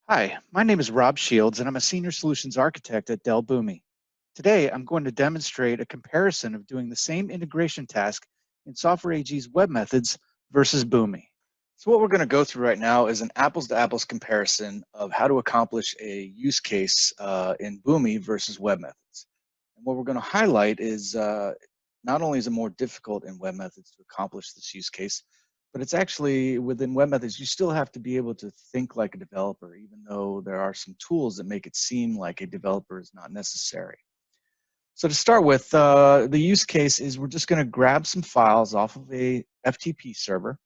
Hi, my name is Rob Shields, and I'm a Senior Solutions Architect at Dell Boomi. Today, I'm going to demonstrate a comparison of doing the same integration task in Software AG's web methods versus Boomi. So what we're going to go through right now is an apples-to-apples comparison of how to accomplish a use case in Boomi versus web methods. And what we're going to highlight is not only is it more difficult in web methods to accomplish this use case, but it's actually within web methods, you still have to be able to think like a developer, even though there are some tools that make it seem like a developer is not necessary. So to start with, the use case is we're just going to grab some files off of a FTP server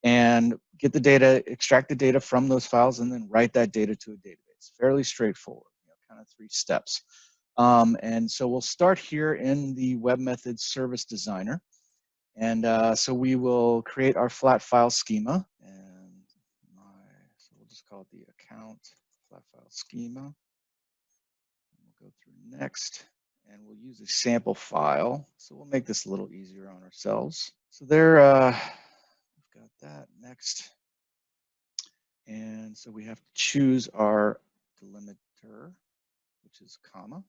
and get the data, extract the data from those files, and then write that data to a database. Fairly straightforward, kind of 3 steps. And so we'll start here in the web methods service designer. And so we will create our flat file schema, and so we'll just call it the account flat file schema. We'll go through next, and we'll use a sample file. So we'll make this a little easier on ourselves. So there, we've got that next. And so we have to choose our delimiter, which is comma.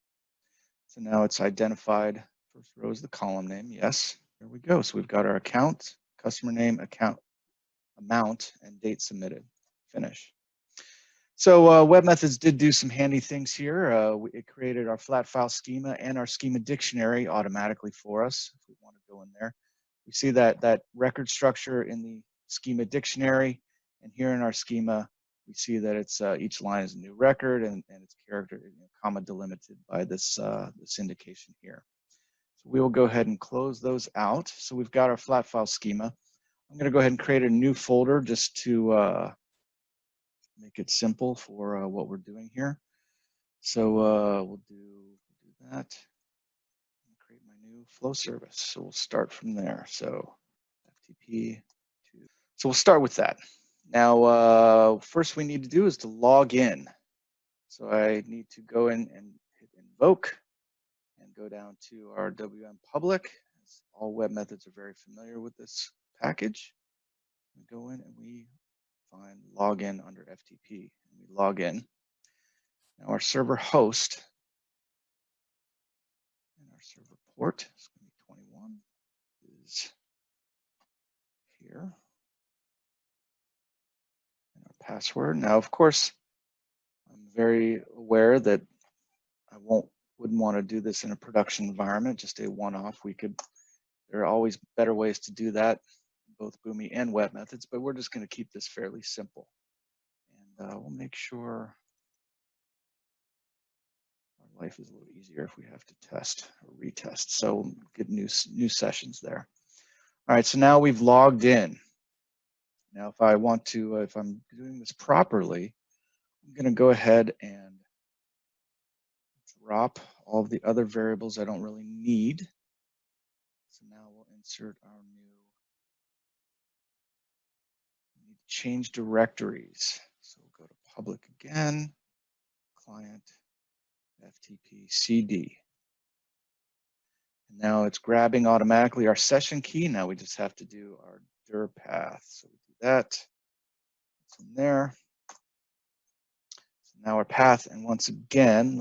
So now it's identified. First row is the column name, yes. There we go. So we've got our account, customer name, account amount, and date submitted. Finish. So web methods did do some handy things here. It created our flat file schema and our schema dictionary automatically for us if we want to go in there. We see that record structure in the schema dictionary, and here in our schema, we see that it's each line is a new record and it's character, comma delimited by this this indication here. So we will go ahead and close those out. So we've got our flat file schema. I'm going to go ahead and create a new folder just to make it simple for what we're doing here. So we'll do that. Create my new flow service. So we'll start from there. So FTP. So we'll start with that. Now, first we need to do is to log in. So I need to go in and hit invoke. Go down to our WM public. All web methods are very familiar with this package. We go in and we find login under FTP. And we log in. Now our server host and our server port is going to be 21 is here. And our password. Now, of course, I'm very aware that I wouldn't want to do this in a production environment, just a one-off. There are always better ways to do that, both Boomi and web methods, but we're just going to keep this fairly simple. And we'll make sure our life is a little easier if we have to test or retest. So we'll get new sessions there. All right, so now we've logged in. Now, if I want to, if I'm doing this properly, I'm going to go ahead and drop all of the other variables I don't really need. So now we'll insert our new, we need to change directories. So we'll go to public again, client, FTP CD. And now it's grabbing automatically our session key. Now we just have to do our dir path. So we do that. It's in there. So now our path, and once again,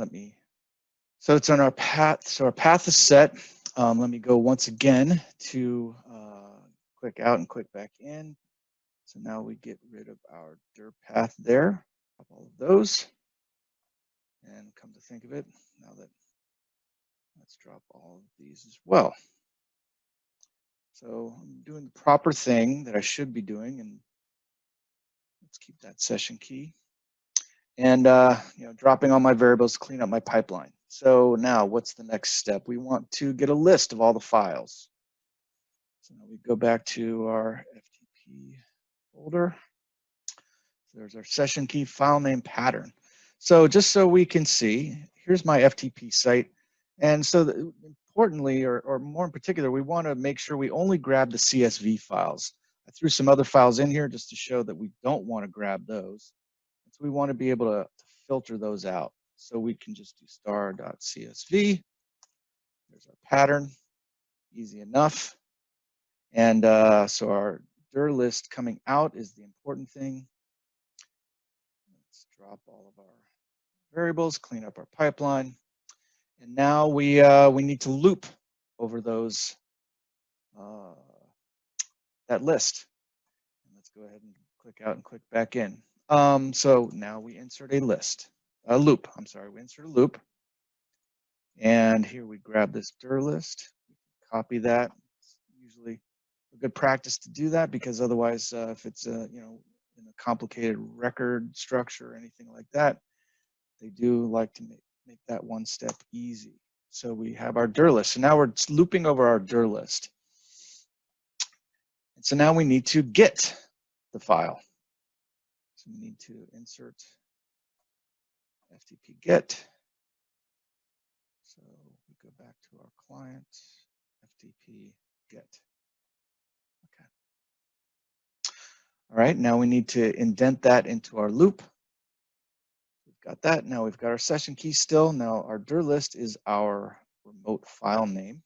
so it's on our path. So our path is set. Let me go once again to click out and click back in. So now we get rid of our dir path there, all of those. And come to think of it, let's drop all of these as well. So I'm doing the proper thing that I should be doing, and let's keep that session key. And dropping all my variables to clean up my pipeline. So now what's the next step? We want to get a list of all the files. So now we go back to our FTP folder. So there's our session key file name pattern. So just so we can see, here's my FTP site. And so importantly, or more in particular, we want to make sure we only grab the CSV files. I threw some other files in here just to show that we don't want to grab those. So we want to be able to filter those out. So we can just do star.csv. There's our pattern, easy enough. And so our dir list coming out is the important thing. Let's drop all of our variables, clean up our pipeline. And now we need to loop over those that list. And let's go ahead and click out and click back in. So now we insert a loop. I'm sorry, we insert a loop. And here we grab this dir list, copy that. It's usually a good practice to do that, because otherwise, if it's in a complicated record structure or anything like that, they do like to make that one step easy. So we have our dir list. So now we're looping over our dir list. And so now we need to get the file. So we need to insert FTP get. So we go back to our client, FTP get. Okay. All right, now we need to indent that into our loop. We've got that. Now we've got our session key still. Now our dir list is our remote file name.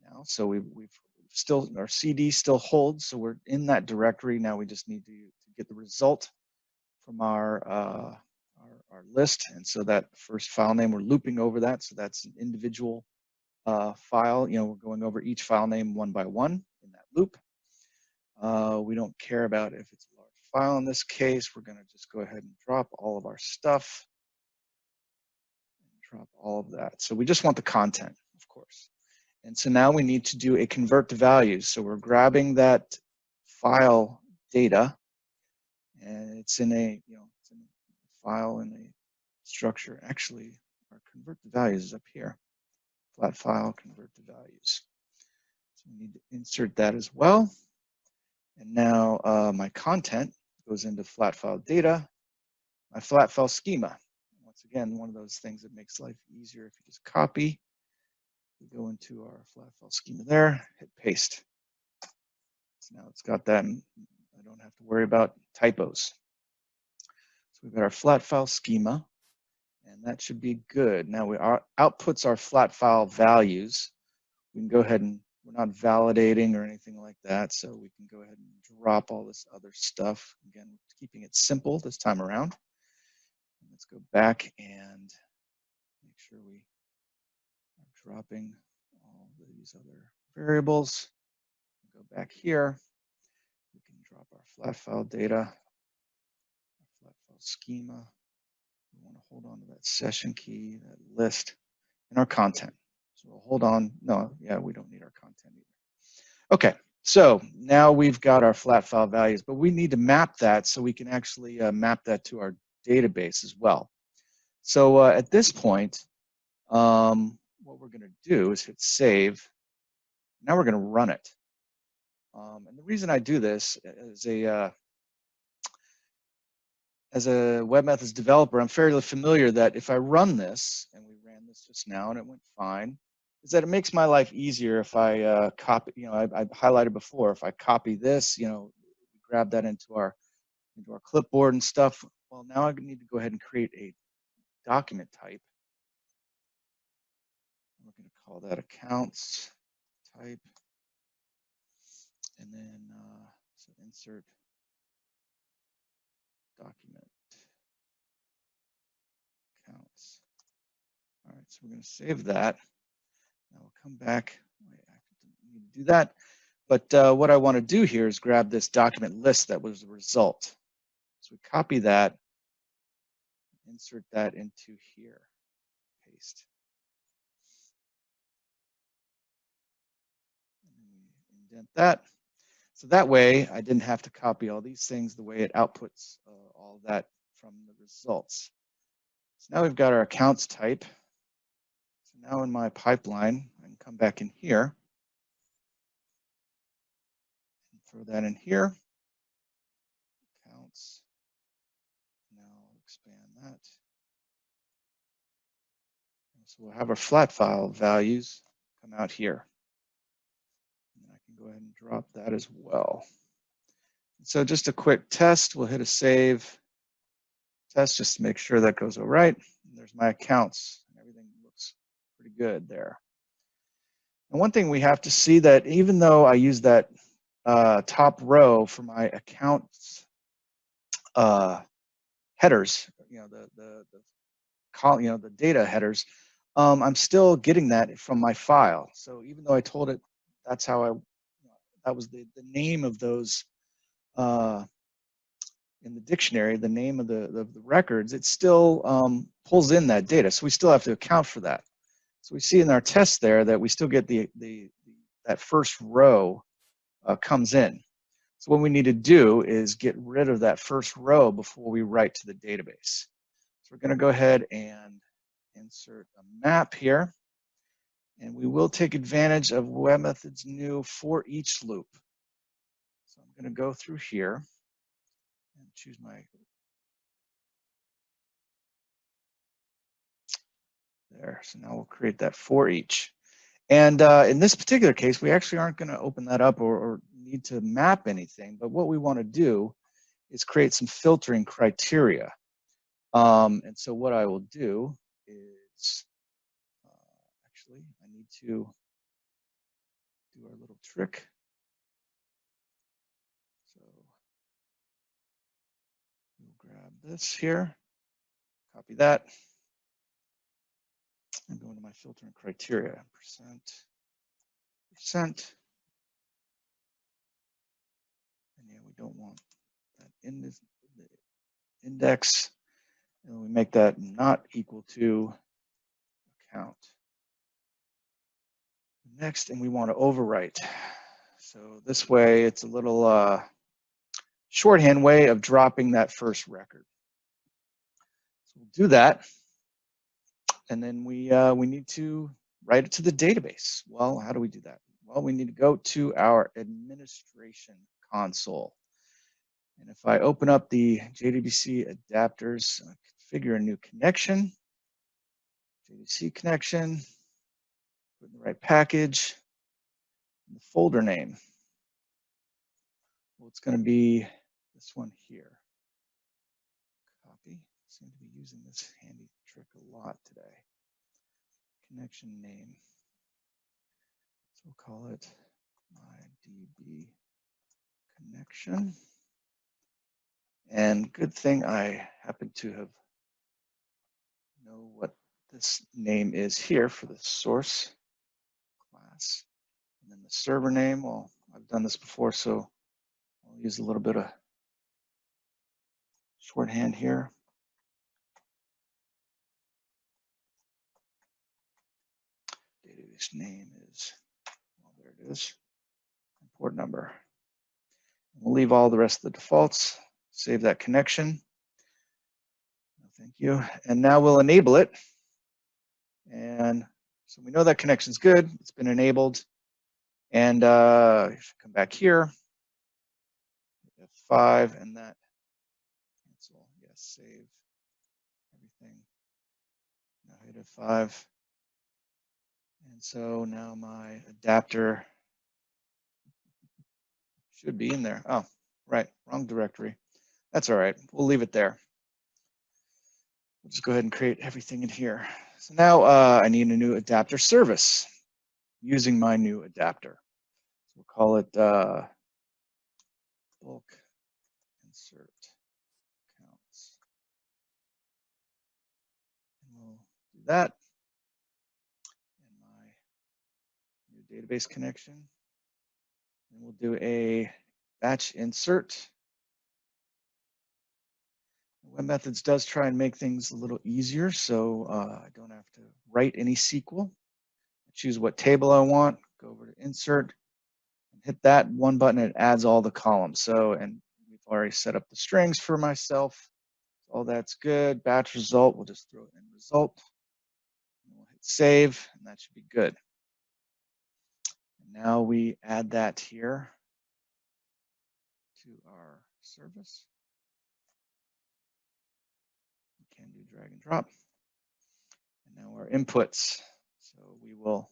Now, so we've still, our CD still holds, so we're in that directory. Now we just need to get the result from our list, and so that first file name, we're looping over that, so that's an individual file. We're going over each file name one by one in that loop. We don't care about if it's a large file in this case. We're going to just go ahead and drop all of our stuff, drop all of that. So we just want the content, of course. And so now we need to do a convert to values. So we're grabbing that file data, and it's in a it's in a file in a structure. Actually, our convert to values is up here. Flat file, convert to values. So we need to insert that as well. And now my content goes into flat file data, my flat file schema. Once again, one of those things that makes life easier if you just copy. We go into our flat file schema there, hit paste. So now it's got that, and I don't have to worry about typos. So we've got our flat file schema, and that should be good. Now our outputs our flat file values. We can go ahead and, we're not validating or anything like that, so we can go ahead and drop all this other stuff. Again, keeping it simple this time around. Let's go back and make sure we are dropping all these other variables. Go back here. We can drop our flat file data, our flat file schema. We want to hold on to that session key, that list, and our content. So we'll hold on. No, yeah, we don't need our content either. Okay, so now we've got our flat file values, but we need to map that so we can actually map that to our database as well. So at this point, what we're going to do is hit save. Now we're going to run it. And the reason I do this as a webMethods developer, I'm fairly familiar that if I run this, and we ran this just now and it went fine, is that it makes my life easier if I copy, I highlighted before, if I copy this, grab that into our clipboard and stuff. Well, now I need to go ahead and create a document type. We're going to call that accounts type, and then so insert document accounts. All right, so we're going to save that. Now we'll come back. I need to do that. But what I want to do here is grab this document list that was the result. So we copy that, insert that into here, paste. And we indent that. So that way I didn't have to copy all these things, the way it outputs all that from the results. So now we've got our accounts type. So now in my pipeline, I can come back in here and throw that in here. Accounts. Now expand that. So we'll have our flat file values come out here. And I can go ahead and drop that as well. So just a quick test, we'll hit a save test just to make sure that goes all right. And there's my accounts. Everything looks pretty good there. And one thing we have to see that even though I use that top row for my accounts headers, the data headers, I'm still getting that from my file. So even though I told it that's how that was the name of those in the dictionary, the name of the records, it still pulls in that data. So we still have to account for that. So we see in our test there that we still get that first row comes in. So what we need to do is get rid of that first row before we write to the database. So we're going to go ahead and insert a map here. And we will take advantage of webMethods' new for each loop. So I'm going to go through here and choose my, there. So now we'll create that for each. And in this particular case, we actually aren't going to open that up or need to map anything. But what we want to do is create some filtering criteria. And so what I will do is, actually, I need to do our little trick. So we'll grab this here, copy that, and go into my filtering criteria, percent. And yeah, we don't want that in the index. And we make that not equal to account. Next, and we want to overwrite. So this way, it's a little shorthand way of dropping that first record. So we'll do that, and then we need to write it to the database. Well, how do we do that? Well, we need to go to our administration console. And if I open up the JDBC adapters, configure a new connection, JDBC connection, put in the right package, and the folder name. Well, it's going to be this one here. Copy. Seem to be using this handy trick a lot today. Connection name. So we'll call it my DB connection. And good thing I happen to know what this name is here for the source class. And then the server name, well, I've done this before, so I'll use a little bit of shorthand here. Database name is, well, there it is, port number. We'll leave all the rest of the defaults, save that connection. Thank you. And now we'll enable it. And so we know that connection's good. It's been enabled. And if you come back here, F5, and that cancel. Yes, save everything. Now hit F5. And so now my adapter should be in there. Oh, right, wrong directory. That's all right. We'll leave it there. We'll just go ahead and create everything in here. So now I need a new adapter service using my new adapter. So we'll call it bulk insert counts. And we'll do that. And my new database connection. And we'll do a batch insert. webMethods does try and make things a little easier, so I don't have to write any SQL. I choose what table I want, go over to insert, and hit that one button, it adds all the columns. So, and we've already set up the strings for myself. All that's good. Batch result, we'll just throw it in result. And we'll hit save, and that should be good. And now we add that here to our service. We can do drag and drop. And now our inputs. So we will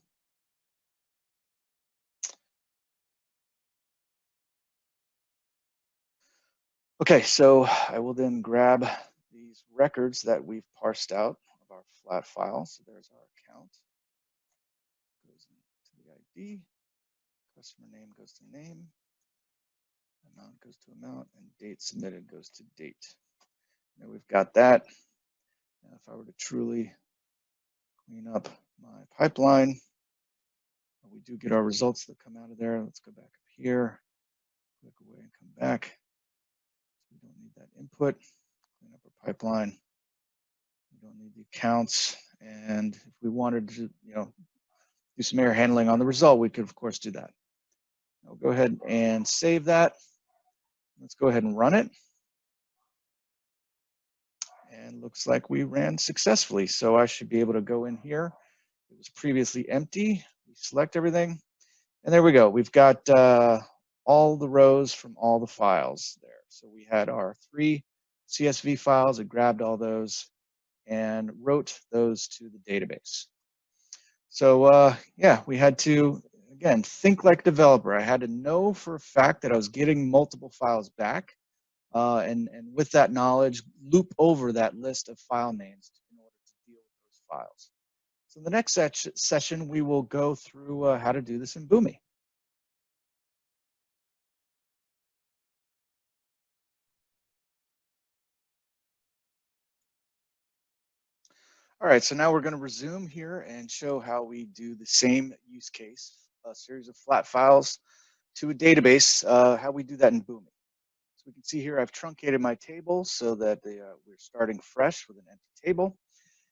okay, so I will then grab these records that we've parsed out of our flat file. So there's our account. Goes into the ID. Customer name goes to name. Amount goes to amount, and date submitted goes to date. Now we've got that. Now if I were to truly clean up my pipeline, we do get our results that come out of there. Let's go back up here, click away and come back. We don't need that input. Clean up our pipeline. We don't need the accounts. And if we wanted to, do some error handling on the result, we could of course do that. I'll go ahead and save that. Let's go ahead and run it. And looks like we ran successfully. So I should be able to go in here. It was previously empty. We select everything. And there we go. We've got all the rows from all the files there. So we had our 3 CSV files. It grabbed all those and wrote those to the database. So yeah, we had to, again, think like a developer. I had to know for a fact that I was getting multiple files back. And with that knowledge, loop over that list of file names in order to deal with those files. So in the next session, we will go through how to do this in Boomi. All right, so now we're going to resume here and show how we do the same use case, a series of flat files to a database, how we do that in Boomi. So we can see here I've truncated my table so that we're starting fresh with an empty table.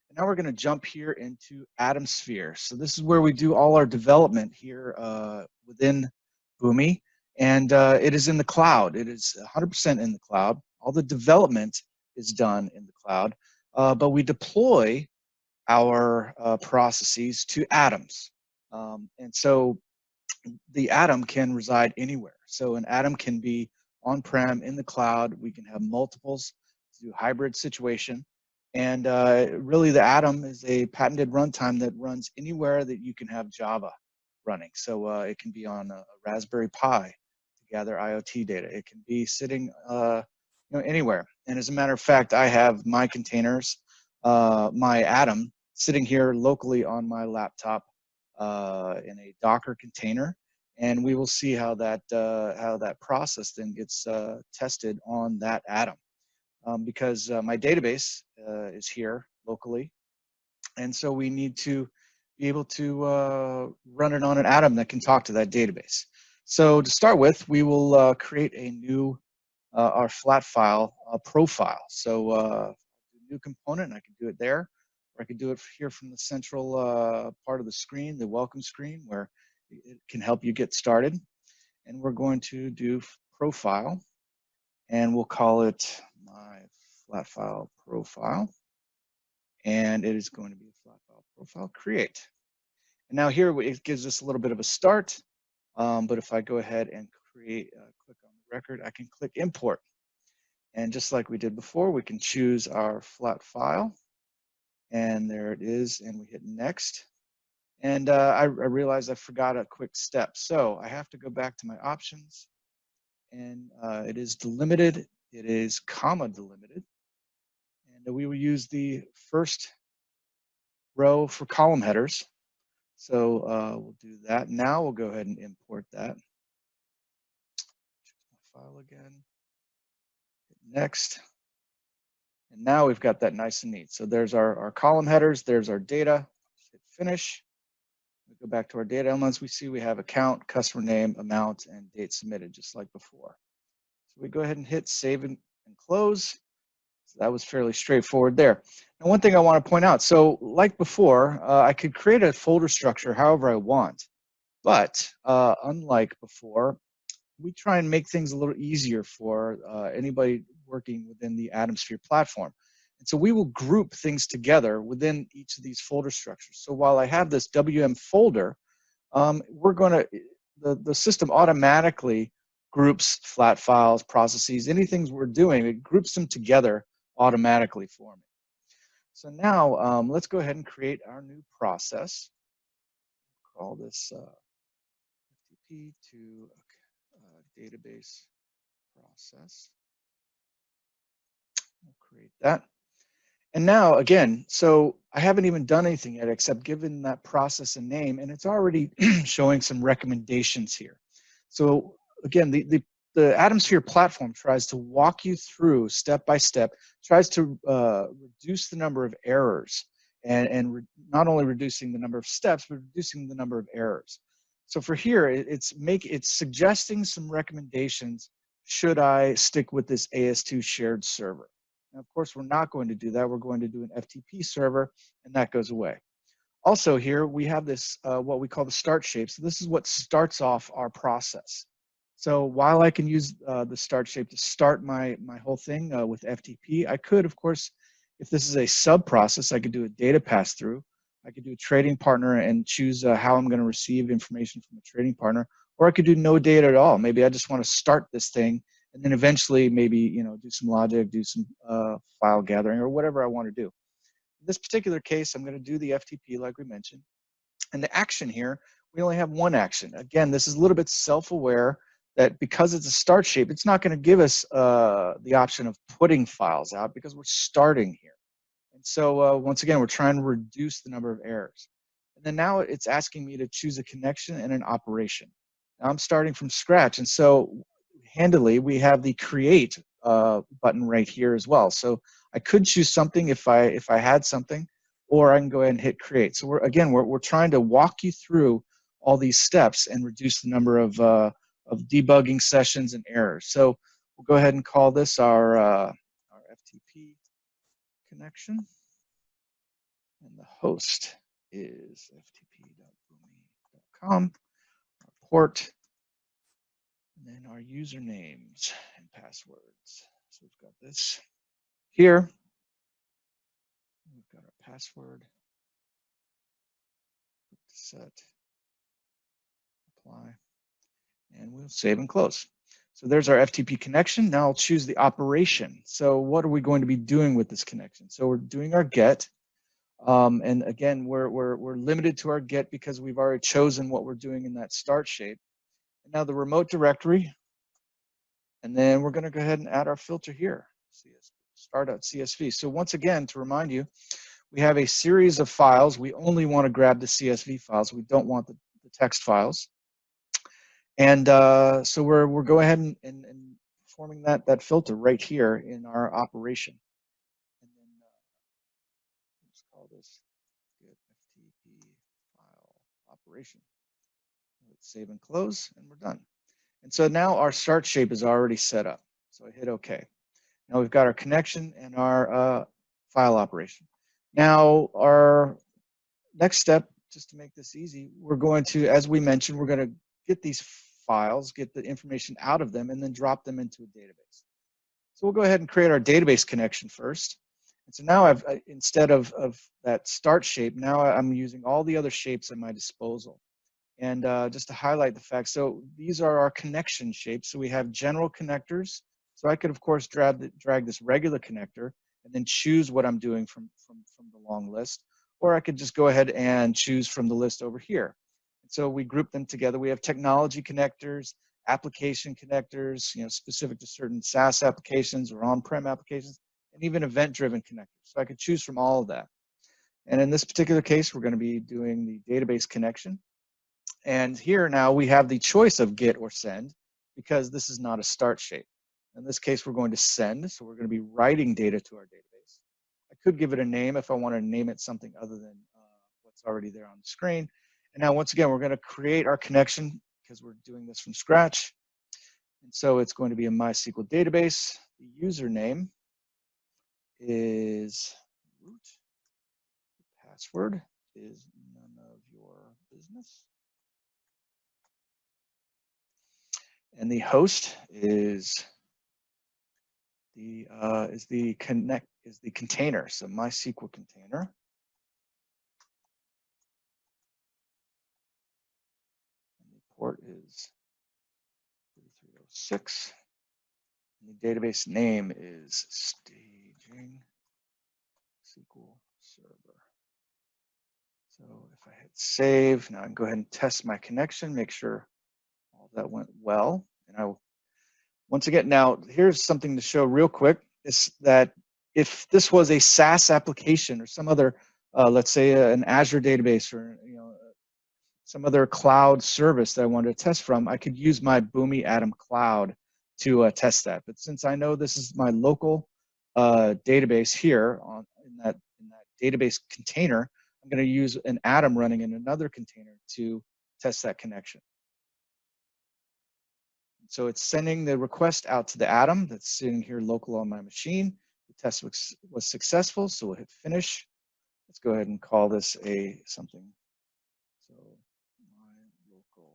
And now we're going to jump here into AtomSphere. So this is where we do all our development here within Boomi. And it is in the cloud. It is 100% in the cloud. All the development is done in the cloud. But we deploy our processes to atoms. And so the atom can reside anywhere. So an atom can be on-prem, in the cloud. We can have multiples to do hybrid situation. And really the atom is a patented runtime that runs anywhere that you can have Java running. So it can be on a Raspberry Pi to gather IoT data. It can be sitting anywhere. And as a matter of fact, I have my containers, my atom, sitting here locally on my laptop in a Docker container, and we will see how that process then gets tested on that atom, because my database is here locally, and so we need to be able to run it on an atom that can talk to that database. So to start with, we will create a new our flat file profile. So new component, and I can do it there. Or I could do it here from the central part of the screen, the welcome screen, where it can help you get started. And we're going to do profile, and we'll call it my flat file profile. And it is going to be a flat file profile create. And now here it gives us a little bit of a start. But if I go ahead and create, click on the record, I can click import. And just like we did before, we can choose our flat file. And there it is, and we hit next. And I realized I forgot a quick step. So I have to go back to my options, and it is delimited. It is comma delimited. And we will use the first row for column headers. So we'll do that. Now we'll go ahead and import that. Choose my file again. Hit next. And now we've got that nice and neat. So there's our column headers. There's our data. Hit finish. We go back to our data elements. We see we have account, customer name, amount, and date submitted, just like before. So we go ahead and hit save and close. So that was fairly straightforward there. Now, one thing I want to point out, so like before, I could create a folder structure however I want. But unlike before, we try and make things a little easier for anybody working within the AtomSphere platform. And so we will group things together within each of these folder structures. So while I have this WM folder, we're going to, the system automatically groups flat files, processes, anything we're doing, it groups them together automatically for me. So now let's go ahead and create our new process. Call this FTP to database process. We'll create that. And now, again, so I haven't even done anything yet except given that process a name, and it's already showing some recommendations here. So again, the the Atomsphere platform tries to walk you through step by step, tries to reduce the number of errors, and not only reducing the number of steps, but reducing the number of errors. So for here, it's suggesting some recommendations. Should I stick with this AS2 shared server? And of course, we're not going to do that. We're going to do an FTP server, and that goes away. Also here, we have this, what we call the start shape. So this is what starts off our process. So while I can use the start shape to start my whole thing with FTP, I could, of course, if this is a sub process, I could do a data pass through. I could do a trading partner and choose how I'm going to receive information from a trading partner, or I could do no data at all. Maybe I just want to start this thing and then eventually maybe do some logic, do some file gathering, or whatever I want to do. In this particular case, I'm going to do the FTP like we mentioned. And the action here, we only have one action. Again, this is a little bit self-aware that because it's a start shape, it's not going to give us the option of putting files out because we're starting here. And so once again, we're trying to reduce the number of errors. And then now it's asking me to choose a connection and an operation. Now I'm starting from scratch. And so handily, we have the create button right here as well. So I could choose something if I had something, or I can go ahead and hit create. So we're trying to walk you through all these steps and reduce the number of debugging sessions and errors. So we'll go ahead and call this our FTP connection, and the host is ftp.boomi.com, our port, and then our usernames and passwords. So we've got this here. We've got our password, set, apply, and we'll save and close. So there's our FTP connection. Now I'll choose the operation. So what are we going to be doing with this connection? So we're doing our get. And again, we're limited to our get because we've already chosen what we're doing in that start shape. And now the remote directory, and then we're going to go ahead and add our filter here, start.csv. So once again, to remind you, we have a series of files. We only want to grab the CSV files. We don't want the text files. And so we're going ahead and forming that filter right here in our operation. And then let's call this get FTP file operation. Let's save and close, and we're done. And so now our start shape is already set up. So I hit OK. Now we've got our connection and our file operation. Now our next step, just to make this easy, we're going to, as we mentioned, we're going to get these files, get the information out of them, and then drop them into a database. So we'll go ahead and create our database connection first. And so now instead of that start shape, now I'm using all the other shapes at my disposal. And just to highlight the fact, so these are our connection shapes. So we have general connectors. So I could, of course, drag this regular connector and then choose what I'm doing from the long list. Or I could just go ahead and choose from the list over here. So we group them together. We have technology connectors, application connectors, specific to certain SaaS applications or on-prem applications, and even event-driven connectors. So I could choose from all of that. And in this particular case, we're going to be doing the database connection. And here now we have the choice of get or send because this is not a start shape. In this case, we're going to send. So we're going to be writing data to our database. I could give it a name if I want to name it something other than what's already there on the screen. And now, once again, we're going to create our connection because we're doing this from scratch. And so it's going to be a MySQL database. The username is root. The password is none of your business. And the host is the container, so MySQL container. Port is 3306. And the database name is Staging SQL Server. So if I hit save, now I can go ahead and test my connection, make sure all that went well. And I will, once again, now here's something to show real quick, is that if this was a SaaS application or some other, let's say an Azure database or some other cloud service that I wanted to test from, I could use my Boomi Atom Cloud to test that. But since I know this is my local database here in that database container, I'm going to use an Atom running in another container to test that connection. So it's sending the request out to the Atom that's sitting here local on my machine. The test was successful, so we'll hit finish. Let's go ahead and call this a something. So my local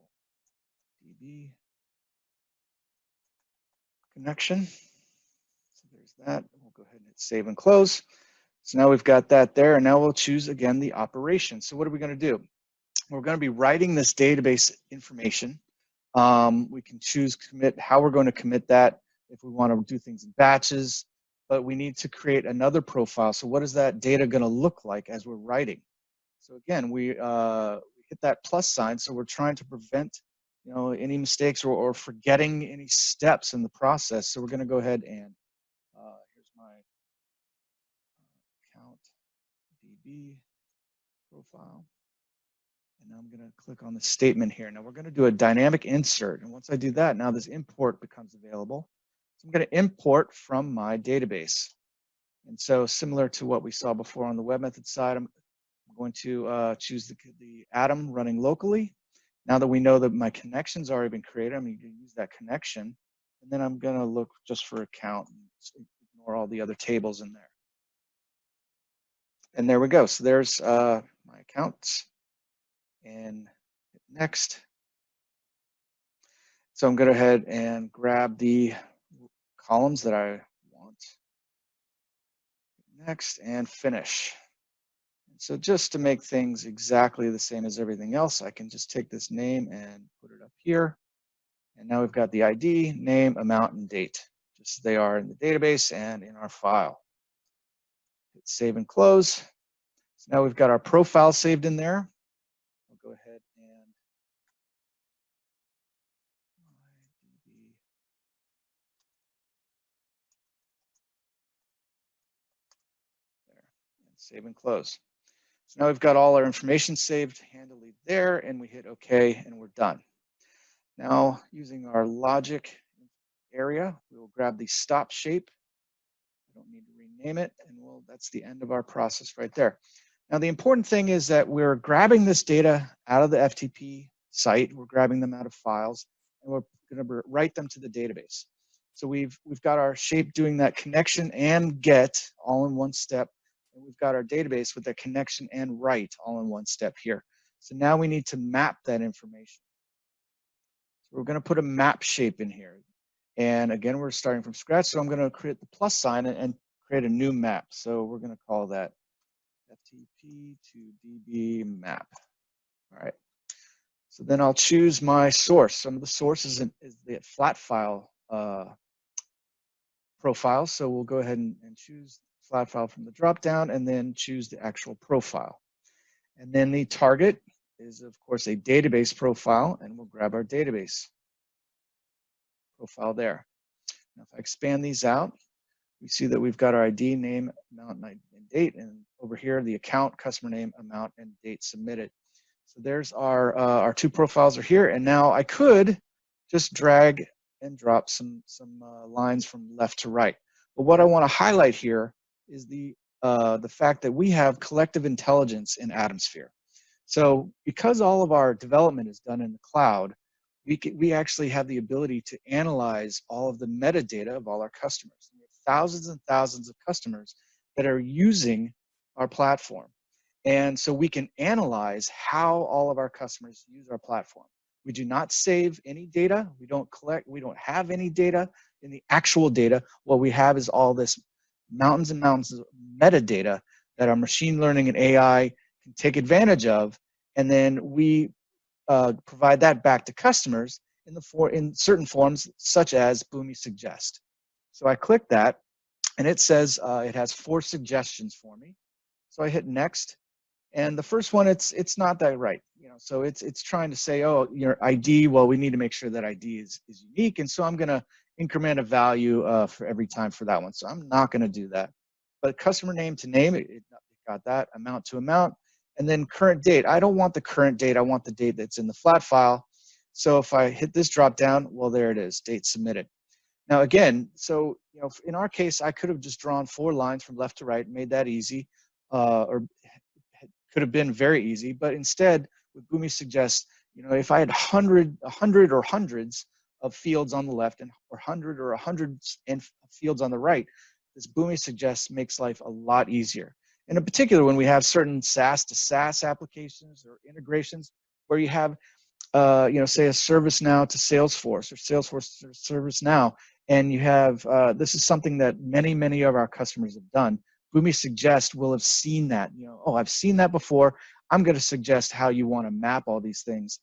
DB connection. So there's that. We'll go ahead and hit save and close. So now we've got that there, and now we'll choose again the operation. So what are we going to do? We're going to be writing this database information. We can choose commit, how we're going to commit that, if we want to do things in batches, but we need to create another profile. So what is that data going to look like as we're writing? So again, we hit that plus sign, so we're trying to prevent any mistakes or forgetting any steps in the process. So we're going to go ahead and here's my account DB profile. And now I'm going to click on the statement here. Now we're going to do a dynamic insert. And once I do that, now this import becomes available. So I'm going to import from my database. And so similar to what we saw before on the web method side, I'm going to choose the Atom running locally. Now that we know that my connection's already been created, I'm going to use that connection. And then I'm going to look just for account and ignore all the other tables in there. And there we go. So there's my accounts. And hit next. So I'm going to go ahead and grab the columns that I want. Next and finish. So just to make things exactly the same as everything else, I can just take this name and put it up here. And now we've got the ID, name, amount, and date, just as they are in the database and in our file. Hit save and close. So now we've got our profile saved in there. I'll go ahead and save and close. So now we've got all our information saved handily there, and we hit OK, and we're done. Now, using our logic area, we will grab the stop shape. I don't need to rename it, and that's the end of our process right there. Now, the important thing is that we're grabbing this data out of the FTP site. We're grabbing them out of files, and we're going to write them to the database. So we've got our shape doing that connection and get all in one step. And we've got our database with that connection and write all in one step here. So now we need to map that information. So we're going to put a map shape in here. And again, we're starting from scratch. So I'm going to create the plus sign and create a new map. So we're going to call that FTP to DB map. All right. So then I'll choose my source. Some of the sources is the flat file profile. So we'll go ahead and choose flat file from the drop down and then choose the actual profile. And then the target is, of course, a database profile, and we'll grab our database profile there. Now, if I expand these out, we see that we've got our ID, name, amount, and date, and over here, the account, customer name, amount, and date submitted. So there's our two profiles are here, and now I could just drag and drop some lines from left to right. But what I want to highlight here is the fact that we have collective intelligence in Atomsphere. So because all of our development is done in the cloud, we actually have the ability to analyze all of the metadata of all our customers. We have thousands and thousands of customers that are using our platform. And so we can analyze how all of our customers use our platform. We do not save any data. We don't have any data in the actual data. What we have is all this mountains and mountains of metadata that our machine learning and AI can take advantage of, and then we provide that back to customers in certain forms, such as Boomi Suggest. So I click that, and it says it has 4 suggestions for me. So I hit next, and the first one, it's not that right, so it's trying to say, oh, your ID, well, we need to make sure that ID is unique, and so I'm going to increment a value for every time for that one. So I'm not going to do that. But customer name to name, it got that, amount to amount, and then current date. I don't want the current date. I want the date that's in the flat file. So if I hit this drop down, well, there it is, date submitted. Now again, so in our case, I could have just drawn 4 lines from left to right, made that easy, or could have been very easy. But instead, what Boomi suggests, if I had 100 or hundreds of fields on the left and or 100 or hundreds and fields on the right, this Boomi suggests makes life a lot easier. And in particular, when we have certain SaaS to SaaS applications or integrations where you have say a ServiceNow to Salesforce or Salesforce to ServiceNow, and you have this is something that many of our customers have done. Boomi suggests will have seen that. Oh, I've seen that before. I'm going to suggest how you want to map all these things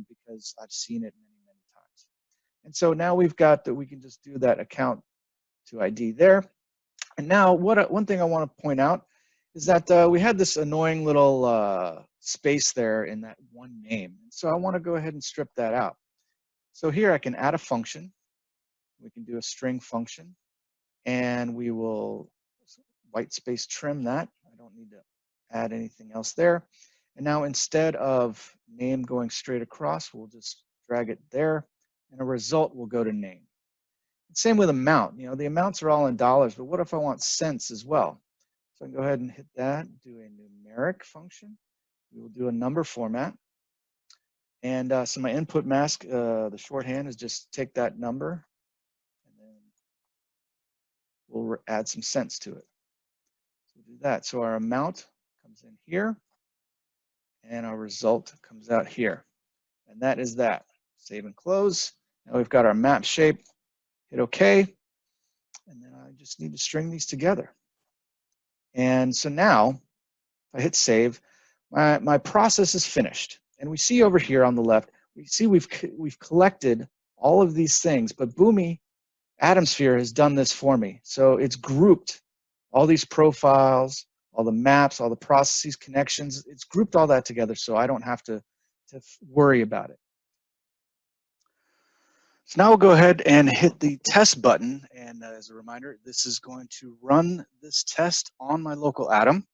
because I've seen it many times. And so now we've got that. We can just do that account to ID there. And now one thing I want to point out is that we had this annoying little space there in that one name. So I want to go ahead and strip that out. So here I can add a function. We can do a string function, and we will white space trim that. I don't need to add anything else there. And now instead of name going straight across, we'll just drag it there, and a result will go to name. Same with amount. The amounts are all in dollars, but what if I want cents as well? So I can go ahead and hit that, do a numeric function. We will do a number format. And so my input mask, the shorthand is just take that number, and then we'll add some cents to it. So we'll do that. So our amount comes in here, and our result comes out here. And that is that. Save and close. Now we've got our map shape. Hit OK. And then I just need to string these together. And so now, if I hit save, my process is finished. And we see over here on the left, we see we've collected all of these things, but Boomi AtomSphere has done this for me. So it's grouped all these profiles, all the maps, all the processes, connections. It's grouped all that together, so I don't have to worry about it. So now we'll go ahead and hit the test button. And as a reminder, this is going to run this test on my local Atom.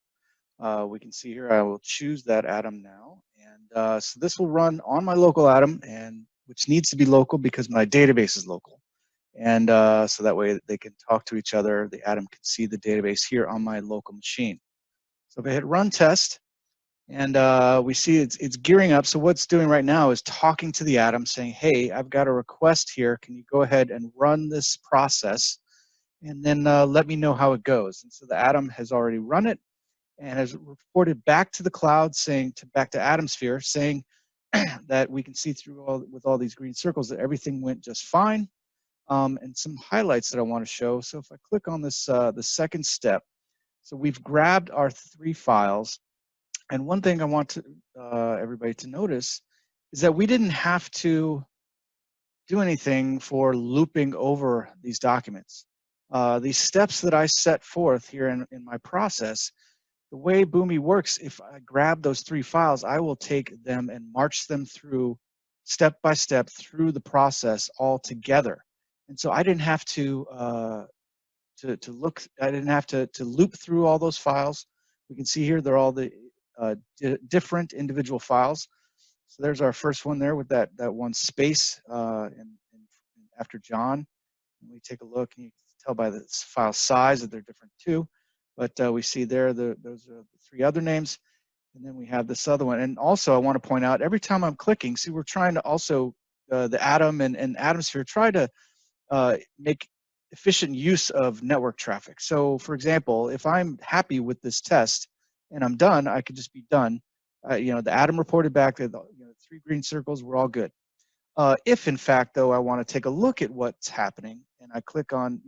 We can see here I will choose that Atom now. And so this will run on my local Atom, and which needs to be local because my database is local. And so that way they can talk to each other. The Atom can see the database here on my local machine. So if I hit run test, and we see it's gearing up. So what's doing right now is talking to the Atom saying, hey, I've got a request here. Can you go ahead and run this process? And then let me know how it goes. And so the Atom has already run it and has reported back to the cloud saying, back to AtomSphere, saying that we can see through with all these green circles that everything went just fine. And some highlights that I want to show. So if I click on this, the second step, so we've grabbed our 3 files. And one thing I want to everybody to notice is that we didn't have to do anything for looping over these documents. These steps that I set forth here in my process, the way Boomi works, if I grab those 3 files, I will take them and march them through step by step through the process all together. And so I didn't have to look. I didn't have to loop through all those files. We can see here they're all the different individual files. So there's our first one there with that one space and after John. And we take a look, and you can tell by the file size that they're different too. But we see there those are the 3 other names, and then we have this other one. And also I want to point out, every time I'm clicking, see, we're trying to also the Atom and AtomSphere try to make efficient use of network traffic. So for example, if I'm happy with this test and I'm done, I could just be done. The Atom reported back that 3 green circles were all good. If in fact, though, I want to take a look at what's happening, and I click on,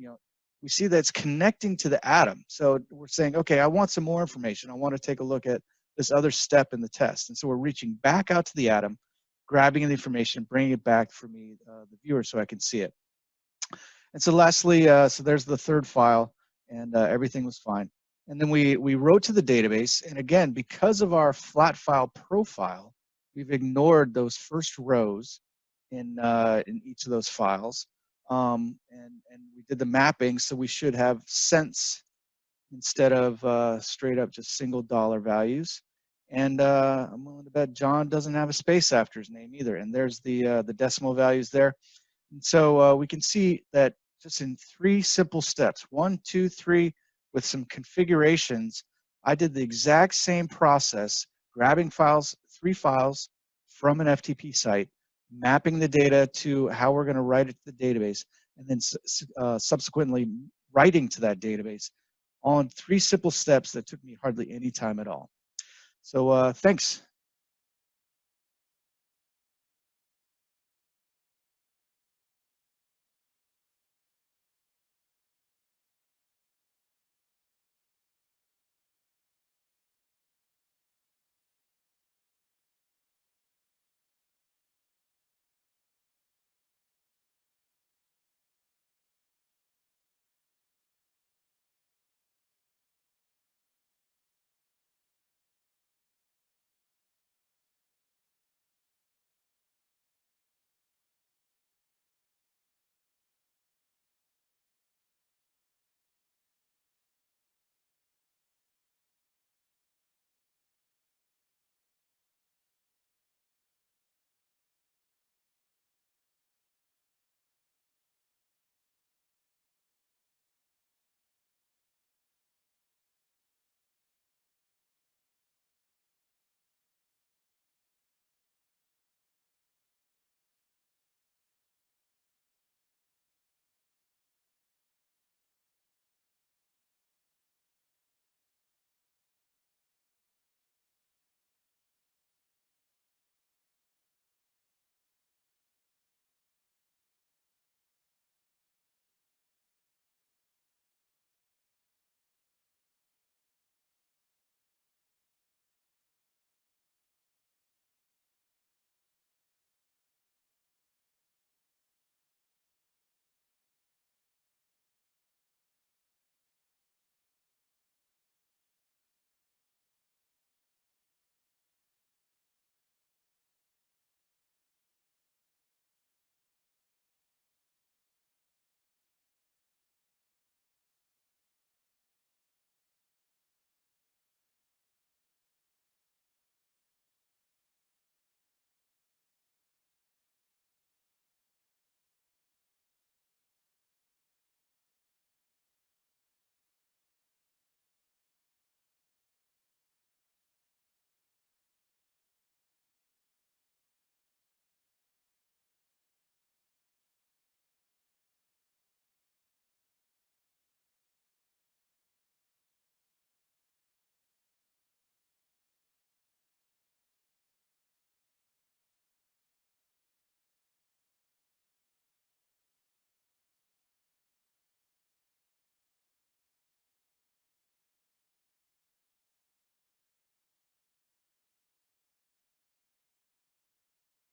we see that it's connecting to the Atom. So we're saying, okay, I want some more information. I want to take a look at this other step in the test. And so we're reaching back out to the Atom, grabbing the information, bringing it back for me, the viewer, so I can see it. And so lastly, so there's the 3rd file, and everything was fine. And then we wrote to the database, and again, because of our flat file profile, we've ignored those first rows in each of those files, and we did the mapping, so we should have cents instead of straight up just single dollar values. And I'm willing to bet John doesn't have a space after his name either. And there's the decimal values there. And so we can see that just in 3 simple steps. 1, 2, 3, with some configurations. I did the exact same process, grabbing files, 3 files from an FTP site, mapping the data to how we're going to write it to the database, and then subsequently writing to that database, all in 3 simple steps that took me hardly any time at all. So thanks.